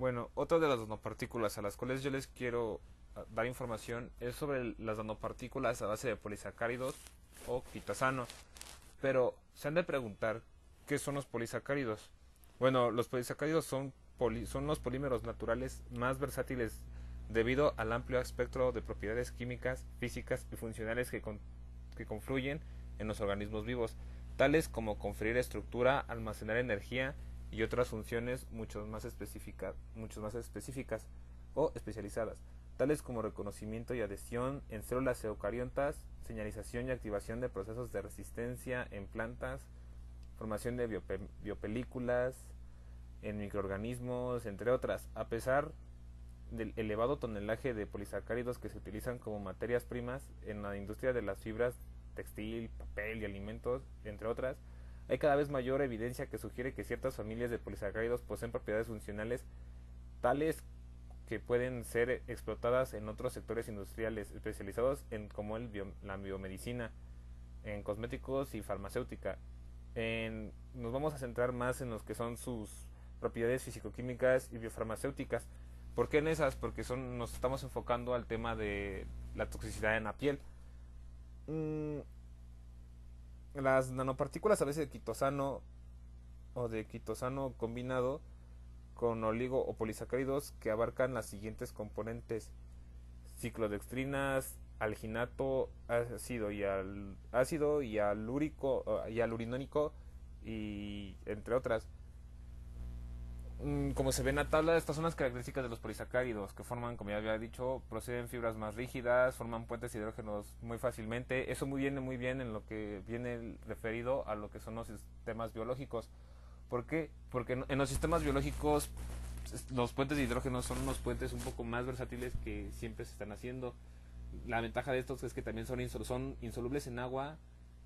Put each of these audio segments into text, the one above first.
Bueno, otra de las nanopartículas a las cuales yo les quiero dar información es sobre las nanopartículas a base de polisacáridos o quitosano. Pero se han de preguntar, ¿qué son los polisacáridos? Bueno, los polisacáridos son los polímeros naturales más versátiles debido al amplio espectro de propiedades químicas, físicas y funcionales que confluyen en los organismos vivos, tales como conferir estructura, almacenar energía y otras funciones mucho más específicas o especializadas, tales como reconocimiento y adhesión en células eucariotas, señalización y activación de procesos de resistencia en plantas, formación de biopelículas en microorganismos, entre otras. A pesar del elevado tonelaje de polisacáridos que se utilizan como materias primas en la industria de las fibras textil, papel y alimentos, entre otras, hay cada vez mayor evidencia que sugiere que ciertas familias de polisacáridos poseen propiedades funcionales tales que pueden ser explotadas en otros sectores industriales especializados en como la biomedicina, en cosméticos y farmacéutica. Nos vamos a centrar más en los que son sus propiedades fisicoquímicas y biofarmacéuticas. ¿Por qué en esas? Porque nos estamos enfocando al tema de la toxicidad en la piel. Mm, las nanopartículas a veces de quitosano o de quitosano combinado con oligo o polisacáridos que abarcan las siguientes componentes: ciclodextrinas, alginato, ácido y alúrico y alurinónico, y entre otras. Como se ve en la tabla, estas son las características de los polisacáridos, que forman, como ya había dicho, proceden fibras más rígidas, forman puentes de hidrógenos muy fácilmente. Eso muy bien en lo que viene referido a lo que son los sistemas biológicos. ¿Por qué? Porque en los sistemas biológicos los puentes de hidrógeno son unos puentes un poco más versátiles que siempre se están haciendo. La ventaja de estos es que también son insolubles en agua,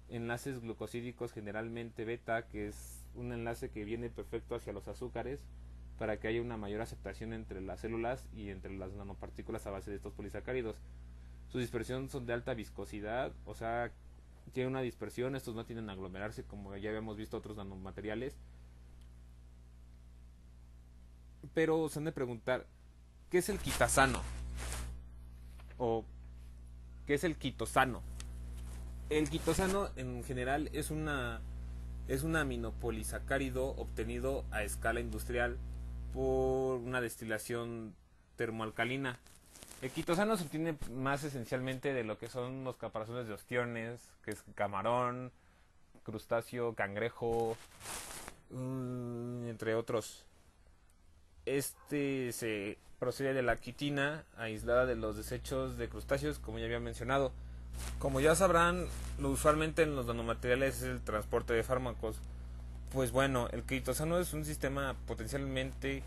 enlaces glucosídicos generalmente beta, que es un enlace que viene perfecto hacia los azúcares para que haya una mayor aceptación entre las células y entre las nanopartículas a base de estos polisacáridos. Su dispersión son de alta viscosidad, o sea, tiene una dispersión, estos no tienen a aglomerarse como ya habíamos visto otros nanomateriales. Pero se han de preguntar, ¿qué es el quitosano? ¿O qué es el quitosano? El quitosano en general es un aminopolisacárido obtenido a escala industrial por una destilación termoalcalina. El quitosano se obtiene más esencialmente de lo que son los caparazones de ostiones, que es camarón, crustáceo, cangrejo, entre otros. Este se procede de la quitina aislada de los desechos de crustáceos, como ya había mencionado. Como ya sabrán, lo usualmente en los nanomateriales es el transporte de fármacos. Pues bueno, el quitosano es un sistema potencialmente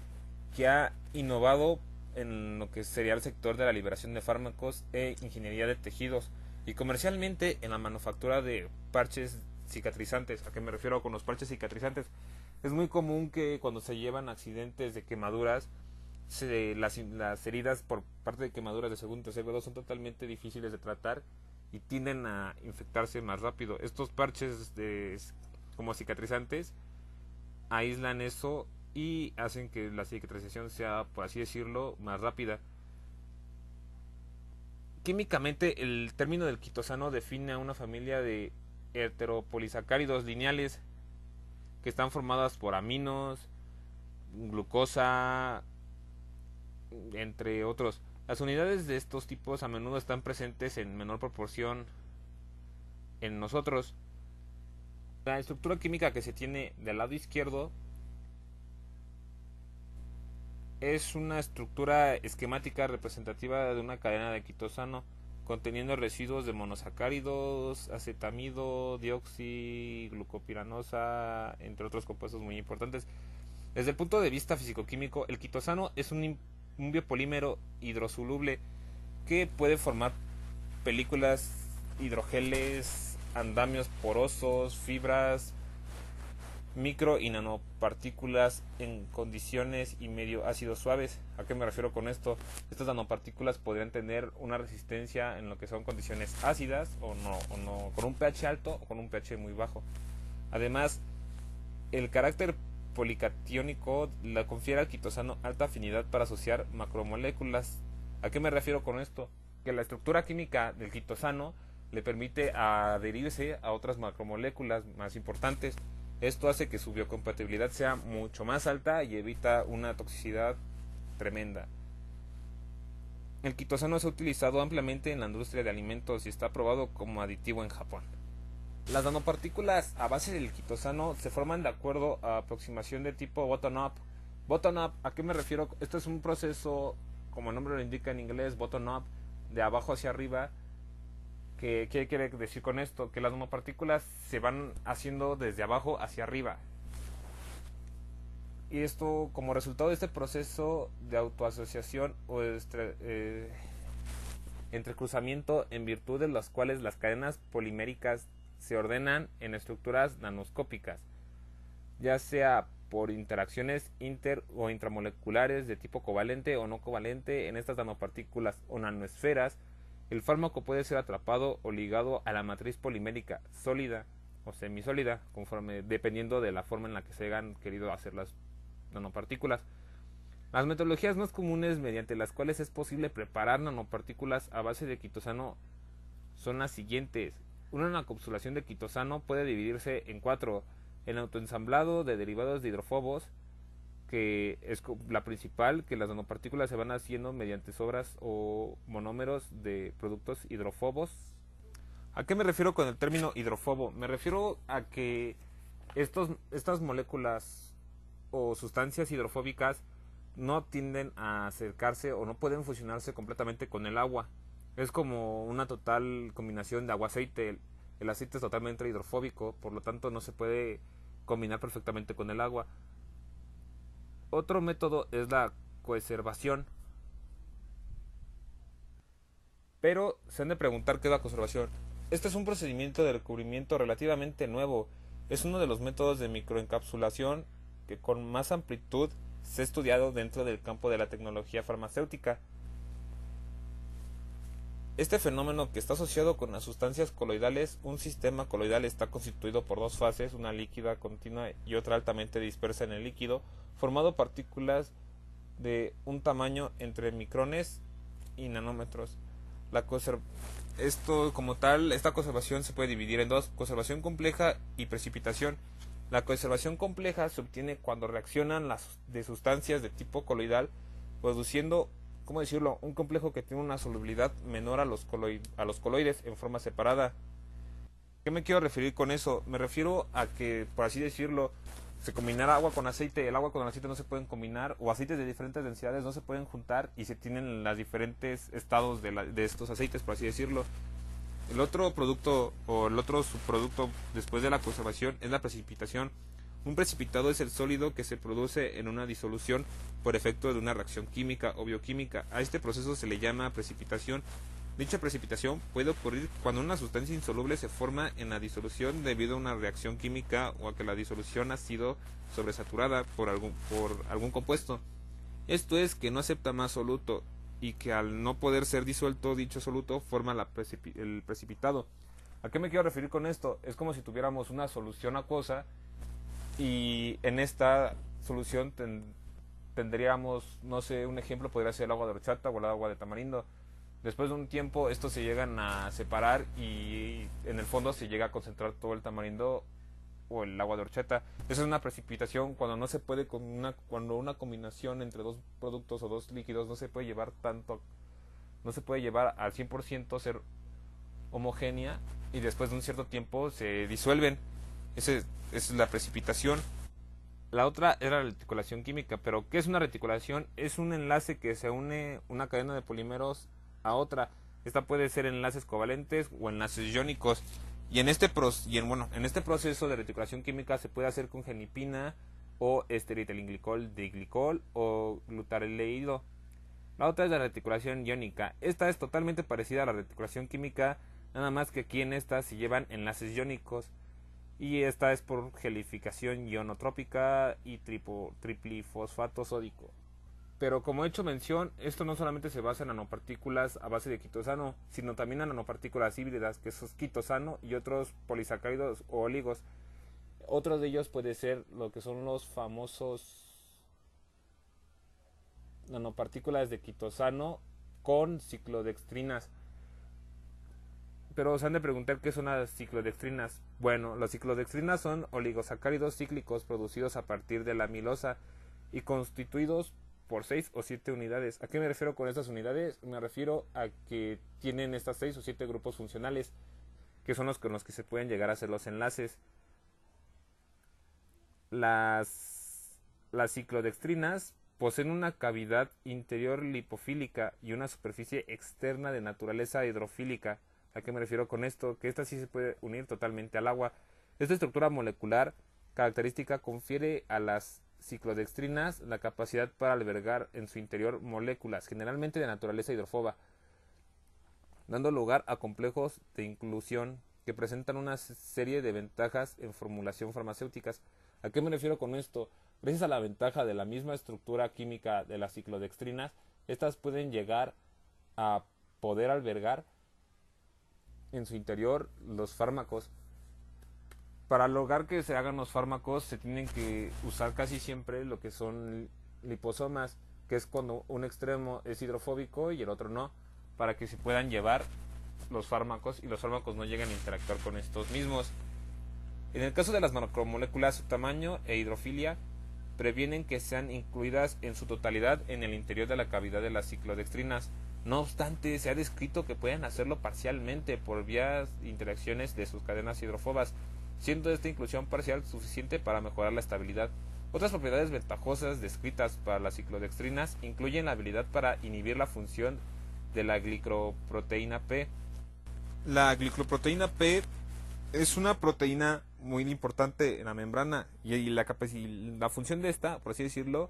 que ha innovado en lo que sería el sector de la liberación de fármacos e ingeniería de tejidos, y comercialmente en la manufactura de parches cicatrizantes. ¿A qué me refiero con los parches cicatrizantes? Es muy común que cuando se llevan accidentes de quemaduras, las heridas por parte de quemaduras de segundo y tercer grado son totalmente difíciles de tratar y tienden a infectarse más rápido. Estos parches como cicatrizantes aíslan eso y hacen que la cicatrización sea, por así decirlo, más rápida. Químicamente, el término del quitosano define a una familia de heteropolisacáridos lineales que están formadas por aminos, glucosa, entre otros. Las unidades de estos tipos a menudo están presentes en menor proporción en nosotros. La estructura química que se tiene del lado izquierdo es una estructura esquemática representativa de una cadena de quitosano conteniendo residuos de monosacáridos, acetamido, dioxiglucopiranosa, entre otros compuestos muy importantes. Desde el punto de vista fisicoquímico, el quitosano es un biopolímero hidrosoluble que puede formar películas, hidrogeles, andamios porosos, fibras, micro y nanopartículas en condiciones y medio ácidos suaves. ¿A qué me refiero con esto? Estas nanopartículas podrían tener una resistencia en lo que son condiciones ácidas o no, con un pH alto o con un pH muy bajo. Además, el carácter policatiónico le confiere al quitosano alta afinidad para asociar macromoléculas. ¿A qué me refiero con esto? Que la estructura química del quitosano le permite adherirse a otras macromoléculas más importantes. Esto hace que su biocompatibilidad sea mucho más alta y evita una toxicidad tremenda. El quitosano se ha utilizado ampliamente en la industria de alimentos y está aprobado como aditivo en Japón. Las nanopartículas a base del quitosano se forman de acuerdo a aproximación de tipo bottom-up. Bottom-up, ¿a qué me refiero? Esto es un proceso, como el nombre lo indica en inglés, bottom-up, de abajo hacia arriba. ¿Qué quiere decir con esto? Que las nanopartículas se van haciendo desde abajo hacia arriba. Y esto, como resultado de este proceso de autoasociación o entrecruzamiento, en virtud de los cuales las cadenas poliméricas se ordenan en estructuras nanoscópicas, ya sea por interacciones inter o intramoleculares de tipo covalente o no covalente en estas nanopartículas o nanoesferas. El fármaco puede ser atrapado o ligado a la matriz polimérica sólida o semisólida, dependiendo de la forma en la que se hayan querido hacer las nanopartículas. Las metodologías más comunes mediante las cuales es posible preparar nanopartículas a base de quitosano son las siguientes. Una encapsulación de quitosano puede dividirse en 4: el autoensamblado de derivados de hidrofobos, que es la principal, que las nanopartículas se van haciendo mediante sobras o monómeros de productos hidrofobos. ¿A qué me refiero con el término hidrofobo? Me refiero a que estas moléculas o sustancias hidrofóbicas no tienden a acercarse o no pueden fusionarse completamente con el agua. Es como una total combinación de agua-aceite. El aceite es totalmente hidrofóbico, por lo tanto no se puede combinar perfectamente con el agua. Otro método es la coeservación. Pero se han de preguntar qué es la conservación. Este es un procedimiento de recubrimiento relativamente nuevo. Es uno de los métodos de microencapsulación que con más amplitud se ha estudiado dentro del campo de la tecnología farmacéutica. Este fenómeno, que está asociado con las sustancias coloidales, un sistema coloidal está constituido por dos fases, una líquida continua y otra altamente dispersa en el líquido, formado partículas de un tamaño entre micrones y nanómetros. Esta conservación se puede dividir en dos: conservación compleja y precipitación. La conservación compleja se obtiene cuando reaccionan las de sustancias de tipo coloidal, produciendo, ¿cómo decirlo?, un complejo que tiene una solubilidad menor a los coloides en forma separada. ¿Qué me quiero referir con eso? Me refiero a que, por así decirlo, se combinara agua con aceite. El agua con el aceite no se pueden combinar, o aceites de diferentes densidades no se pueden juntar, y se tienen los diferentes estados de estos aceites, por así decirlo. El otro producto o el otro subproducto después de la conservación es la precipitación. Un precipitado es el sólido que se produce en una disolución por efecto de una reacción química o bioquímica. A este proceso se le llama precipitación. Dicha precipitación puede ocurrir cuando una sustancia insoluble se forma en la disolución debido a una reacción química o a que la disolución ha sido sobresaturada por algún compuesto. Esto es, que no acepta más soluto, y que al no poder ser disuelto dicho soluto forma el precipitado. ¿A qué me quiero referir con esto? Es como si tuviéramos una solución acuosa y en esta solución tendríamos, no sé, un ejemplo podría ser el agua de horchata o el agua de tamarindo. Después de un tiempo estos se llegan a separar y en el fondo se llega a concentrar todo el tamarindo o el agua de horchata. Esa es una precipitación cuando no se puede cuando una combinación entre dos productos o dos líquidos no se puede llevar al 100% ser homogénea, y después de un cierto tiempo se disuelven. Esa es la precipitación. La otra era la reticulación química. Pero ¿qué es una reticulación? Es un enlace que se une una cadena de polímeros a otra. Esta puede ser enlaces covalentes o enlaces iónicos. Y en este proceso de reticulación química se puede hacer con genipina o esteretilenglicol diglicol o glutareleido. La otra es la reticulación iónica. Esta es totalmente parecida a la reticulación química, nada más que aquí en esta se llevan enlaces iónicos. Y esta es por gelificación ionotrópica y triplifosfato sódico. Pero como he hecho mención, esto no solamente se basa en nanopartículas a base de quitosano, sino también en nanopartículas híbridas, que son quitosano y otros polisacáridos o oligos. Otro de ellos puede ser lo que son los famosos nanopartículas de quitosano con ciclodextrinas. Pero se han de preguntar qué son las ciclodextrinas. Bueno, las ciclodextrinas son oligosacáridos cíclicos producidos a partir de la amilosa y constituidos por 6 o 7 unidades. ¿A qué me refiero con estas unidades? Me refiero a que tienen estas 6 o 7 grupos funcionales, que son los con los que se pueden llegar a hacer los enlaces. Las ciclodextrinas poseen una cavidad interior lipofílica y una superficie externa de naturaleza hidrofílica. ¿A qué me refiero con esto? Que esta sí se puede unir totalmente al agua. Esta estructura molecular característica confiere a las ciclodextrinas la capacidad para albergar en su interior moléculas, generalmente de naturaleza hidrofoba, dando lugar a complejos de inclusión que presentan una serie de ventajas en formulación farmacéuticas. ¿A qué me refiero con esto? Gracias a la ventaja de la misma estructura química de las ciclodextrinas, estas pueden llegar a poder albergar en su interior los fármacos. Para lograr que se hagan los fármacos se tienen que usar casi siempre lo que son liposomas, que es cuando un extremo es hidrofóbico y el otro no, para que se puedan llevar los fármacos y los fármacos no lleguen a interactuar con estos mismos. En el caso de las macromoléculas, su tamaño e hidrofilia previenen que sean incluidas en su totalidad en el interior de la cavidad de las ciclodextrinas. No obstante, se ha descrito que pueden hacerlo parcialmente por vías de interacciones de sus cadenas hidrofobas, siendo esta inclusión parcial suficiente para mejorar la estabilidad. Otras propiedades ventajosas descritas para las ciclodextrinas incluyen la habilidad para inhibir la función de la glicoproteína P. La glicoproteína P es una proteína muy importante en la membrana y la función de esta, por así decirlo,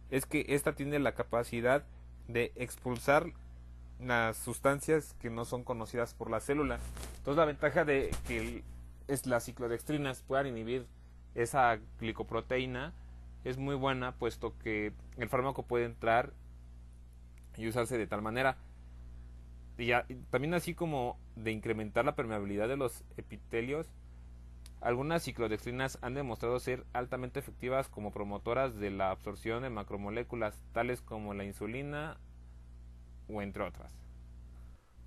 es que esta tiene la capacidad de expulsar las sustancias que no son conocidas por la célula. Entonces la ventaja de que las ciclodextrinas puedan inhibir esa glicoproteína es muy buena, puesto que el fármaco puede entrar y usarse de tal manera. Y también así como de incrementar la permeabilidad de los epitelios. Algunas ciclodextrinas han demostrado ser altamente efectivas como promotoras de la absorción de macromoléculas, tales como la insulina o entre otras.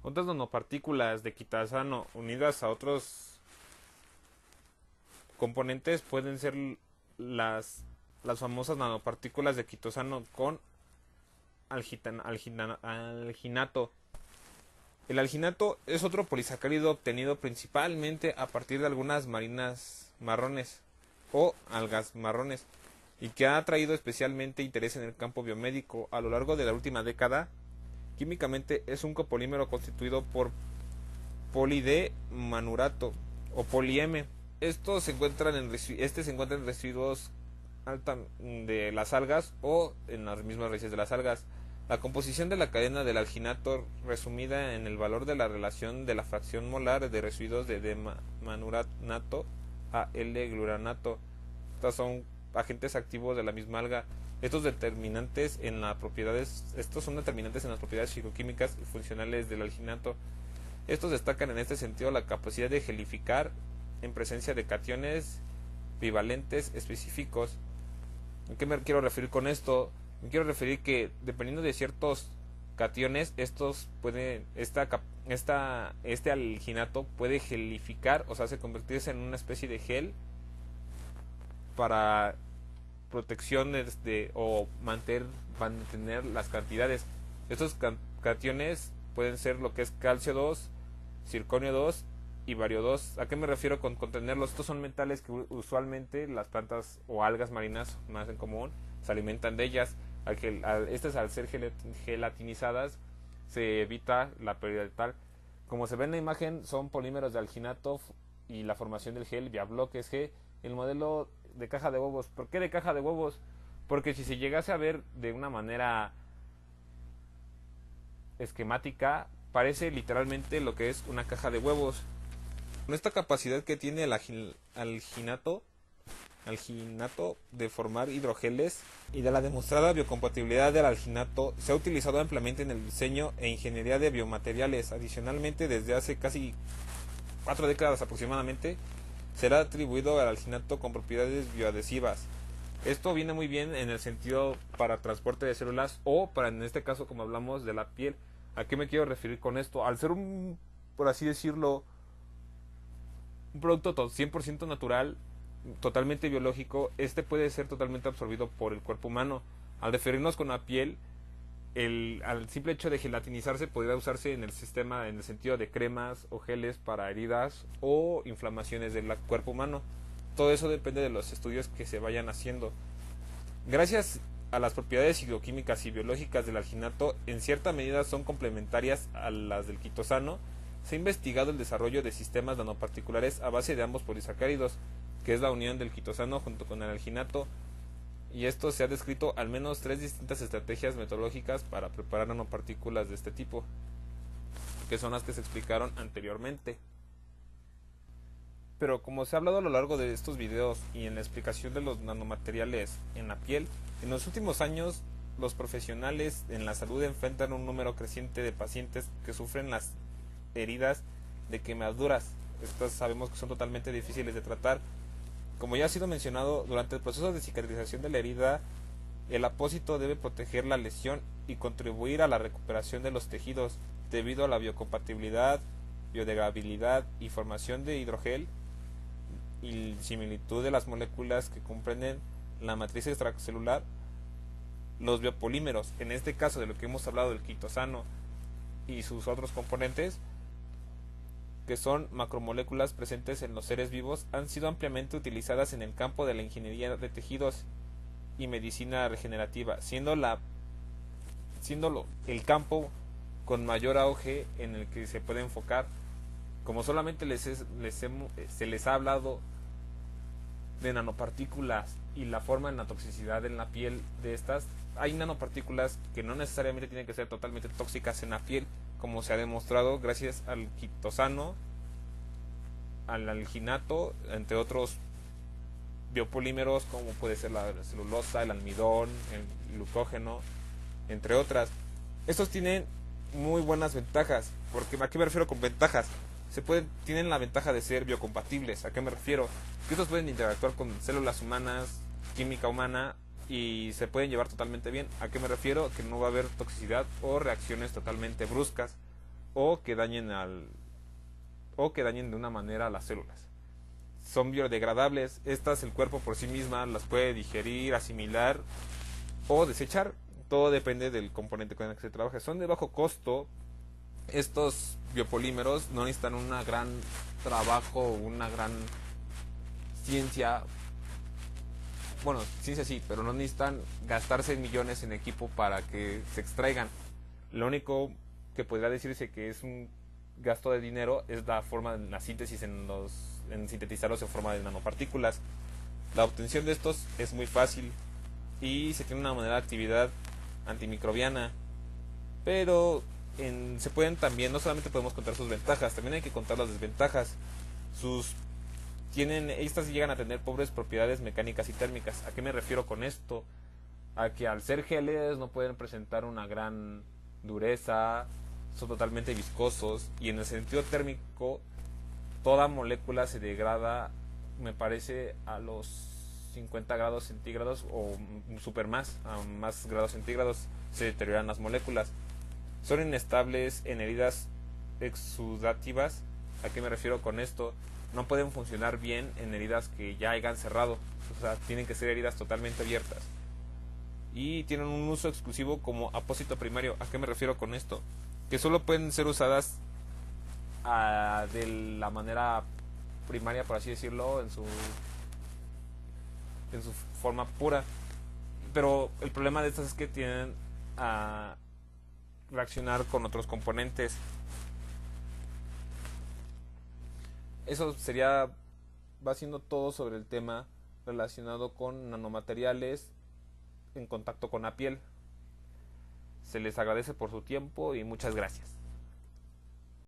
Otras nanopartículas de quitosano unidas a otros componentes pueden ser las famosas nanopartículas de quitosano con alginato. El alginato es otro polisacárido obtenido principalmente a partir de algunas marinas marrones o algas marrones y que ha traído especialmente interés en el campo biomédico a lo largo de la última década. Químicamente es un copolímero constituido por poli-D-manurato o poli-M. Estos se encuentran en residuos de las algas o en las mismas raíces de las algas. La composición de la cadena del alginato resumida en el valor de la relación de la fracción molar de residuos de D-manurato a L-gluranato. Estos son agentes activos de la misma alga. Estos son determinantes en las propiedades fisicoquímicas y funcionales del alginato. Estos destacan en este sentido la capacidad de gelificar en presencia de cationes bivalentes específicos. ¿A qué me quiero referir con esto? Me quiero referir que dependiendo de ciertos cationes, este alginato puede gelificar, o sea, convertirse en una especie de gel para protección o mantener las cantidades. Estos cationes pueden ser lo que es calcio 2, circonio 2 y bario 2. ¿A qué me refiero con contenerlos? Estos son metales que usualmente las plantas o algas marinas más en común se alimentan de ellas. Estas al ser gelatinizadas se evita la pérdida de tal. Como se ve en la imagen, son polímeros de alginato y la formación del gel vía bloques G. El modelo de caja de huevos. ¿Por qué de caja de huevos? Porque si se llegase a ver de una manera esquemática, parece literalmente lo que es una caja de huevos. Con esta capacidad que tiene el alginato de formar hidrogeles y de la demostrada biocompatibilidad del alginato, se ha utilizado ampliamente en el diseño e ingeniería de biomateriales. Adicionalmente, desde hace casi 4 décadas aproximadamente, será atribuido al alginato con propiedades bioadhesivas. Esto viene muy bien en el sentido para transporte de células o para, en este caso, como hablamos, de la piel. ¿A qué me quiero referir con esto? Al ser por así decirlo, un producto 100% natural, totalmente biológico, este puede ser totalmente absorbido por el cuerpo humano. Al referirnos con la piel, al simple hecho de gelatinizarse podría usarse en el sistema, en el sentido de cremas o geles para heridas o inflamaciones del cuerpo humano. Todo eso depende de los estudios que se vayan haciendo. Gracias a las propiedades bioquímicas y biológicas del alginato, en cierta medida son complementarias a las del quitosano. Se ha investigado el desarrollo de sistemas nanoparticulares a base de ambos polisacáridos, que es la unión del quitosano junto con el alginato, y esto se ha descrito al menos 3 distintas estrategias metodológicas para preparar nanopartículas de este tipo, que son las que se explicaron anteriormente. Pero como se ha hablado a lo largo de estos videos y en la explicación de los nanomateriales en la piel, en los últimos años los profesionales en la salud enfrentan un número creciente de pacientes que sufren las heridas de quemaduras. Estas sabemos que son totalmente difíciles de tratar. Como ya ha sido mencionado, durante el proceso de cicatrización de la herida, el apósito debe proteger la lesión y contribuir a la recuperación de los tejidos debido a la biocompatibilidad, biodegradabilidad y formación de hidrogel y similitud de las moléculas que comprenden la matriz extracelular. Los biopolímeros, en este caso de lo que hemos hablado del quitosano y sus otros componentes, que son macromoléculas presentes en los seres vivos, han sido ampliamente utilizadas en el campo de la ingeniería de tejidos y medicina regenerativa, siendo el campo con mayor auge en el que se puede enfocar. Como solamente se les ha hablado de nanopartículas y la forma en la toxicidad en la piel de estas, hay nanopartículas que no necesariamente tienen que ser totalmente tóxicas en la piel, como se ha demostrado gracias al quitosano, al alginato, entre otros biopolímeros como puede ser la celulosa, el almidón, el glucógeno, entre otras. Estos tienen muy buenas ventajas. ¿A qué me refiero con ventajas? Tienen la ventaja de ser biocompatibles. ¿A qué me refiero? Que estos pueden interactuar con células humanas, química humana, y se pueden llevar totalmente bien. ¿A qué me refiero? Que no va a haber toxicidad o reacciones totalmente bruscas o que dañen de una manera a las células. Son biodegradables. Estas el cuerpo por sí misma las puede digerir, asimilar o desechar. Todo depende del componente con el que se trabaje. Son de bajo costo. Estos biopolímeros no necesitan un gran trabajo, una gran ciencia. Bueno, ciencia sí, pero no necesitan gastarse millones en equipo para que se extraigan. Lo único que podría decirse que es un gasto de dinero es la síntesis en sintetizarlos en forma de nanopartículas. La obtención de estos es muy fácil y se tiene una manera de actividad antimicrobiana, pero se pueden también, no solamente podemos contar sus ventajas, también hay que contar las desventajas. Estas llegan a tener pobres propiedades mecánicas y térmicas. ¿A qué me refiero con esto? A que al ser geles no pueden presentar una gran dureza, son totalmente viscosos, y en el sentido térmico toda molécula se degrada, me parece, a los 50 grados centígrados o a más grados centígrados se deterioran las moléculas. Son inestables en heridas exudativas. ¿A qué me refiero con esto? No pueden funcionar bien en heridas que ya hayan cerrado, o sea, tienen que ser heridas totalmente abiertas. Y tienen un uso exclusivo como apósito primario. ¿A qué me refiero con esto? Que solo pueden ser usadas de la manera primaria, por así decirlo, en su forma pura. Pero el problema de estas es que tienden a reaccionar con otros componentes. Eso va siendo todo sobre el tema relacionado con nanomateriales en contacto con la piel. Se les agradece por su tiempo y muchas gracias.